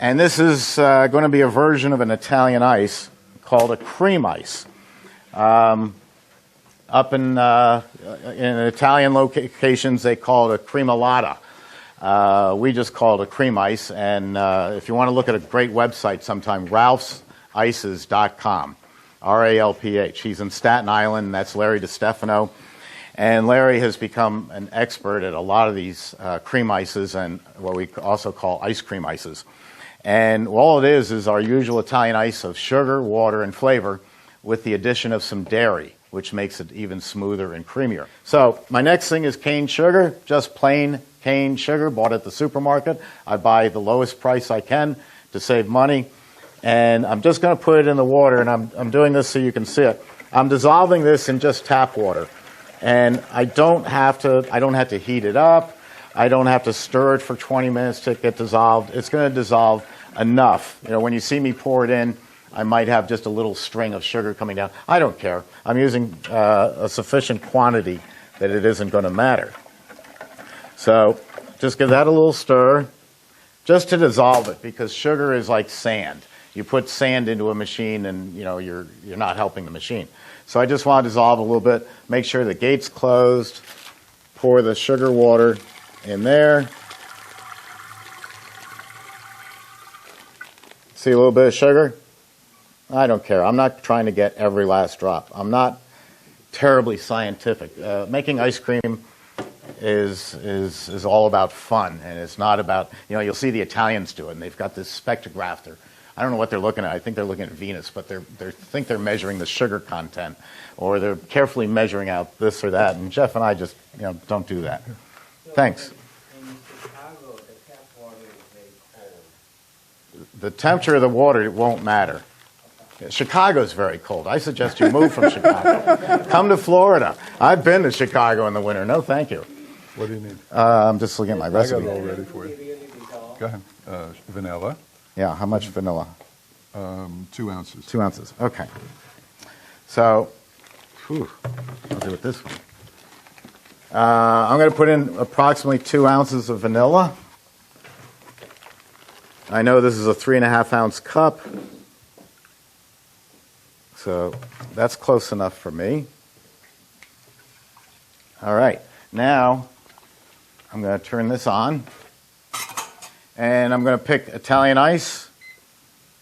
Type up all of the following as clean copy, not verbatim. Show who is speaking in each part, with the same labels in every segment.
Speaker 1: And this is going to be a version of an Italian ice called a cream ice. Up in Italian locations, they call it a cremalata. We just call it a cream ice. And if you want to look at a great website sometime, ralphsices.com, R-A-L-P-H. He's in Staten Island, and that's Larry DiStefano. And Larry has become an expert at a lot of these cream ices and what we also call ice cream ices. And all it is our usual Italian ice of sugar, water, and flavor with the addition of some dairy, which makes it even smoother and creamier. So my next thing is cane sugar, just plain cane sugar, bought at the supermarket. I buy the lowest price I can to save money. And I'm just going to put it in the water, and I'm doing this so you can see it. I'm dissolving this in just tap water. And I don't have to heat it up. I don't have to stir it for 20 minutes to get dissolved. It's going to dissolve enough. You know, when you see me pour it in, I might have just a little string of sugar coming down. I don't care. I'm using a sufficient quantity that it isn't going to matter. So just give that a little stir just to dissolve it, because sugar is like sand. You put sand into a machine and you're not helping the machine. So I just want to dissolve a little bit, make sure the gate's closed, pour the sugar water in there. See a little bit of sugar? I don't care. I'm not trying to get every last drop. I'm not terribly scientific. Making ice cream is all about fun, and it's not about, you'll see the Italians do it, and they've got this spectrograph. I don't know what they're looking at. I think they're looking at Venus, but they think they're measuring the sugar content, or they're carefully measuring out this or that. And Jeff and I just don't do that. Thanks.
Speaker 2: In Chicago, the tap water is very cold.
Speaker 1: The temperature of the water won't matter. Chicago's very cold. I suggest you move from Chicago. Come to Florida. I've been to Chicago in the winter. No, thank you.
Speaker 3: What do you need?
Speaker 1: I'm just looking at my recipe.
Speaker 3: I got it all ready for you. Go ahead. Vanilla.
Speaker 1: Yeah, how much vanilla?
Speaker 3: 2 ounces.
Speaker 1: 2 ounces, okay. So, I'll do it this way. I'm going to put in approximately 2 ounces of vanilla. I know this is a 3.5 ounce cup, so that's close enough for me. All right, now I'm going to turn this on. And I'm going to pick Italian ice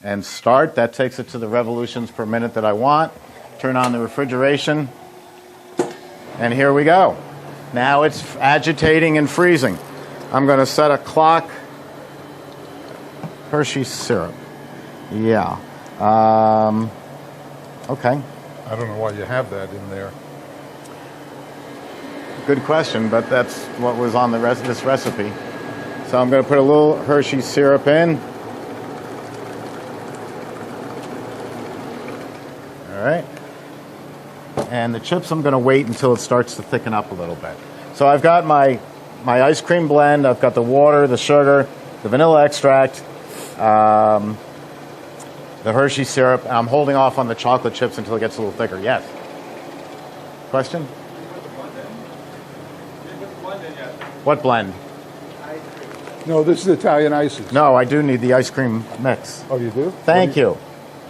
Speaker 1: and start. That takes it to the revolutions per minute that I want. Turn on the refrigeration. And here we go. Now it's agitating and freezing. I'm going to set a clock. Hershey's syrup. Yeah. Okay.
Speaker 3: I don't know why you have that in there.
Speaker 1: Good question, but that's what was on this recipe. So I'm going to put a little Hershey syrup in. All right. And the chips, I'm going to wait until it starts to thicken up a little bit. So I've got my ice cream blend. I've got the water, the sugar, the vanilla extract, the Hershey syrup. I'm holding off on the chocolate chips until it gets a little thicker. Yes? Question? What blend?
Speaker 3: No, this is Italian ices.
Speaker 1: No, I do need the ice cream mix.
Speaker 3: Oh, you do?
Speaker 1: Thank you.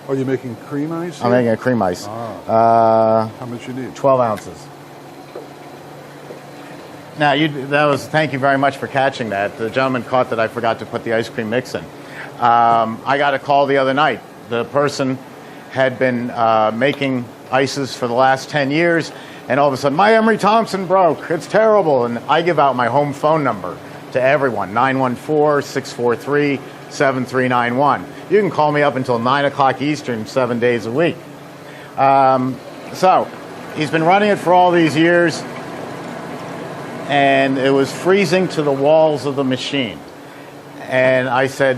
Speaker 3: Are you making cream ice?
Speaker 1: I'm making a cream ice.
Speaker 3: How much you need?
Speaker 1: 12 ounces. Now, thank you very much for catching that. The gentleman caught that I forgot to put the ice cream mix in. I got a call the other night. The person had been making ices for the last 10 years, and all of a sudden, my Emery Thompson broke. It's terrible. And I give out my home phone number to everyone, 914-643-7391. You can call me up until 9 o'clock Eastern, 7 days a week. So he's been running it for all these years, and it was freezing to the walls of the machine. And I said,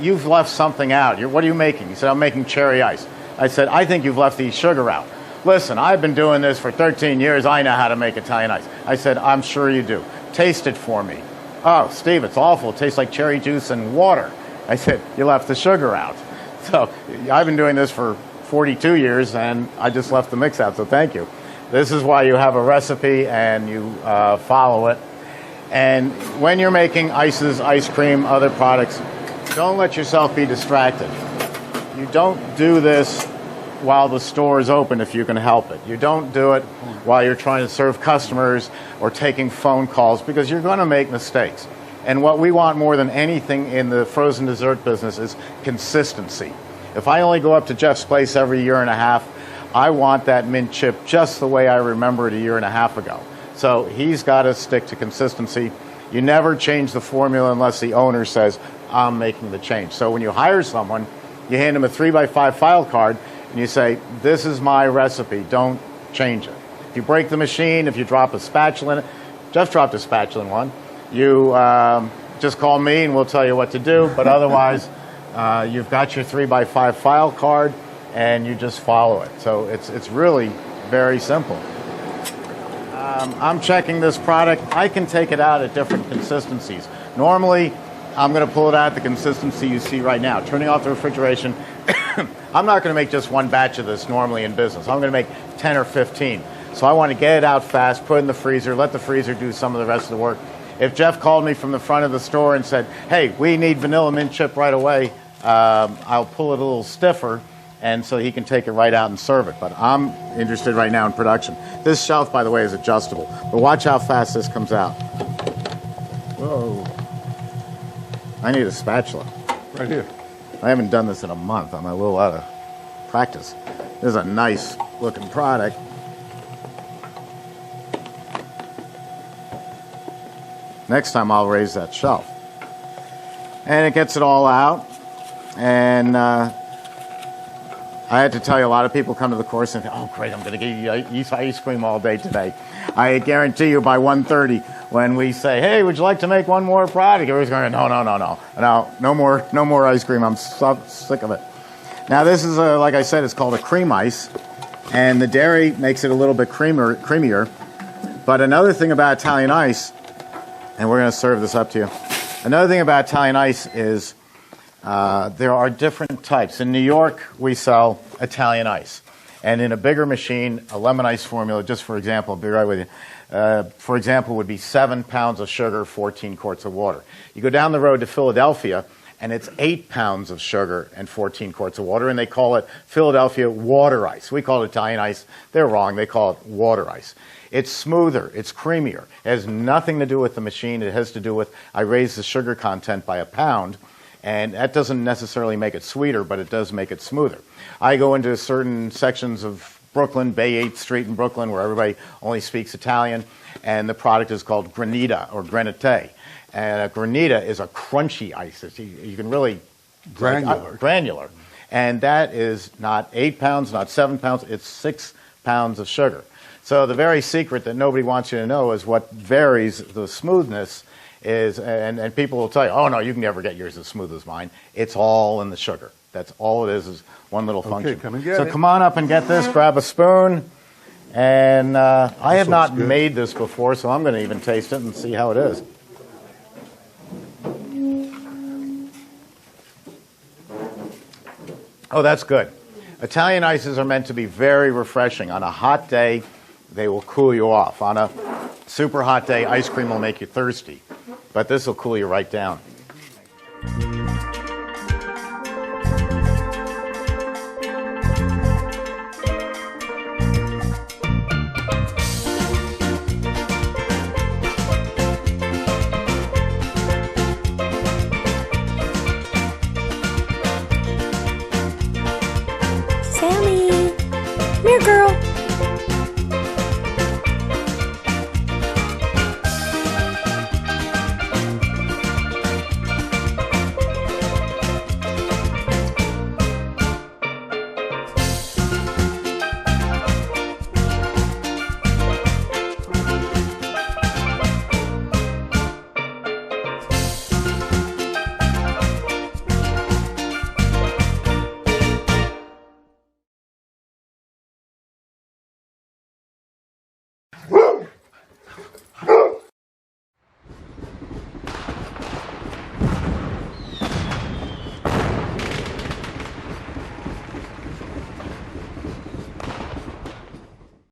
Speaker 1: you've left something out. What are you making? He said, I'm making cherry ice. I said, I think you've left the sugar out. Listen, I've been doing this for 13 years. I know how to make Italian ice. I said, I'm sure you do. Taste it for me. Oh, Steve, it's awful. It tastes like cherry juice and water. I said, you left the sugar out. So I've been doing this for 42 years, and I just left the mix out, so thank you. This is why you have a recipe and you follow it. And when you're making ices, ice cream, other products, don't let yourself be distracted. You don't do this while the store is open if you can help it. You don't do it while you're trying to serve customers or taking phone calls, because you're going to make mistakes. And what we want more than anything in the frozen dessert business is consistency. If I only go up to Jeff's place every year and a half, I want that mint chip just the way I remember it a year and a half ago. So he's got to stick to consistency. You never change the formula unless the owner says, I'm making the change. So when you hire someone, you hand them a 3x5 file card and you say, this is my recipe, don't change it. If you break the machine, if you drop a spatula in it, Jeff dropped a spatula in one, you just call me and we'll tell you what to do. But otherwise, you've got your 3x5 file card and you just follow it. So it's really very simple. I'm checking this product. I can take it out at different consistencies. Normally, I'm going to pull it out at the consistency you see right now. Turning off the refrigeration. I'm not going to make just one batch of this normally in business. I'm going to make 10 or 15. So I want to get it out fast, put it in the freezer, let the freezer do some of the rest of the work. If Jeff called me from the front of the store and said, hey, we need vanilla mint chip right away, I'll pull it a little stiffer, and so he can take it right out and serve it. But I'm interested right now in production. This shelf, by the way, is adjustable. But watch how fast this comes out. Whoa. I need a spatula.
Speaker 3: Right here.
Speaker 1: I haven't done this in a month. I'm a little out of practice. This is a nice looking product. Next time I'll raise that shelf. And it gets it all out. And I had to tell you, a lot of people come to the course and think, oh, great, I'm going to get you ice cream all day today. I guarantee you by 1:30, when we say, hey, would you like to make one more product? Everybody's going, no more ice cream. I'm so sick of it. Now, this is, like I said, it's called a cream ice. And the dairy makes it a little bit creamier. But another thing about Italian ice, and we're going to serve this up to you. Another thing about Italian ice is there are different types. In New York, we sell Italian ice. And in a bigger machine, a lemon ice formula, just for example, I'll be right with you, for example, would be 7 pounds of sugar, 14 quarts of water. You go down the road to Philadelphia, and it's 8 pounds of sugar and 14 quarts of water, and they call it Philadelphia water ice. We call it Italian ice. They're wrong. They call it water ice. It's smoother. It's creamier. It has nothing to do with the machine. It has to do with I raised the sugar content by 1 pound, and that doesn't necessarily make it sweeter, but it does make it smoother. I go into certain sections of Brooklyn, Bay 8th Street in Brooklyn, where everybody only speaks Italian, and the product is called granita or granite. And a granita is a crunchy ice. You can really... Granular. And that is not 8 pounds, not 7 pounds, it's 6 pounds of sugar. So the very secret that nobody wants you to know is what varies the smoothness is, and people will tell you, oh no, you can never get yours as smooth as mine. It's all in the sugar. That's all it is one little function.
Speaker 3: Okay, come and get
Speaker 1: so
Speaker 3: it.
Speaker 1: Come on up and get this, grab a spoon. And I have not made this before, so I'm going to even taste it and see how it is. Oh, that's good. Italian ices are meant to be very refreshing. On a hot day, they will cool you off. On a super hot day, ice cream will make you thirsty. But this will cool you right down.